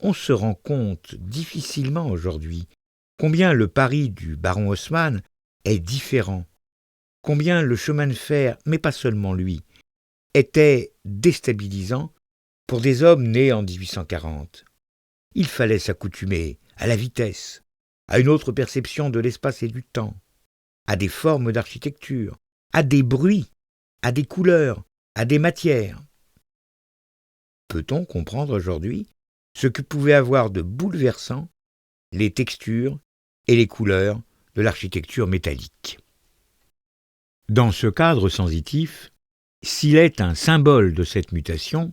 On se rend compte difficilement aujourd'hui combien le Paris du baron Haussmann est différent, combien le chemin de fer, mais pas seulement lui, était déstabilisant pour des hommes nés en 1840. Il fallait s'accoutumer à la vitesse, à une autre perception de l'espace et du temps, à des formes d'architecture, à des bruits, à des couleurs, à des matières. Peut-on comprendre aujourd'hui ce que pouvaient avoir de bouleversant les textures et les couleurs de l'architecture métallique? Dans ce cadre sensitif, s'il est un symbole de cette mutation,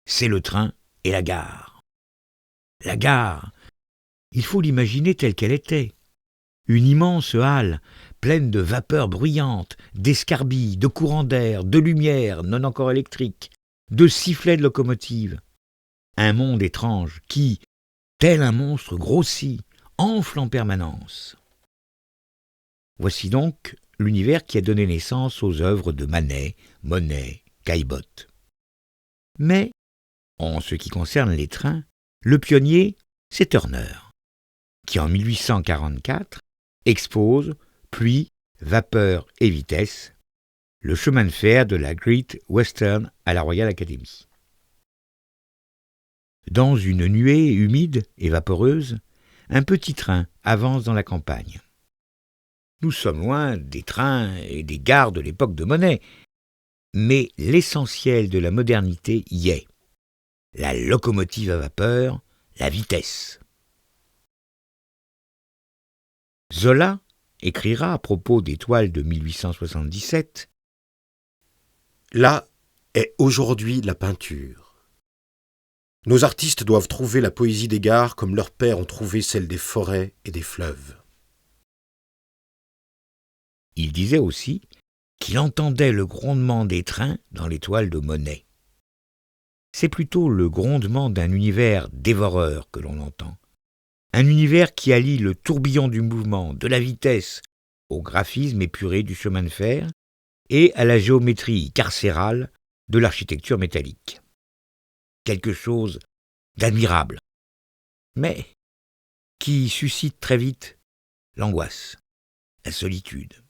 c'est le train et la gare. La gare, il faut l'imaginer telle qu'elle était. Une immense halle, pleine de vapeurs bruyantes, d'escarbilles, de courants d'air, de lumière non encore électriques, de sifflets de locomotives. Un monde étrange qui, tel un monstre grossi, enfle en permanence. Voici donc l'univers qui a donné naissance aux œuvres de Manet, Monet, Caillebotte. Mais, en ce qui concerne les trains, le pionnier, c'est Turner, qui en 1844 expose Pluie, vapeur et vitesse, le chemin de fer de la Great Western à la Royal Academy. Dans une nuée humide et vaporeuse, un petit train avance dans la campagne. Nous sommes loin des trains et des gares de l'époque de Monet, mais l'essentiel de la modernité y est. La locomotive à vapeur, la vitesse. Zola écrira à propos des toiles de 1877 « Là est aujourd'hui la peinture. Nos artistes doivent trouver la poésie des gares comme leurs pères ont trouvé celle des forêts et des fleuves. » Il disait aussi qu'il entendait le grondement des trains dans les toiles de Monet. C'est plutôt le grondement d'un univers dévoreur que l'on entend. Un univers qui allie le tourbillon du mouvement, de la vitesse, au graphisme épuré du chemin de fer et à la géométrie carcérale de l'architecture métallique. Quelque chose d'admirable, mais qui suscite très vite l'angoisse, la solitude.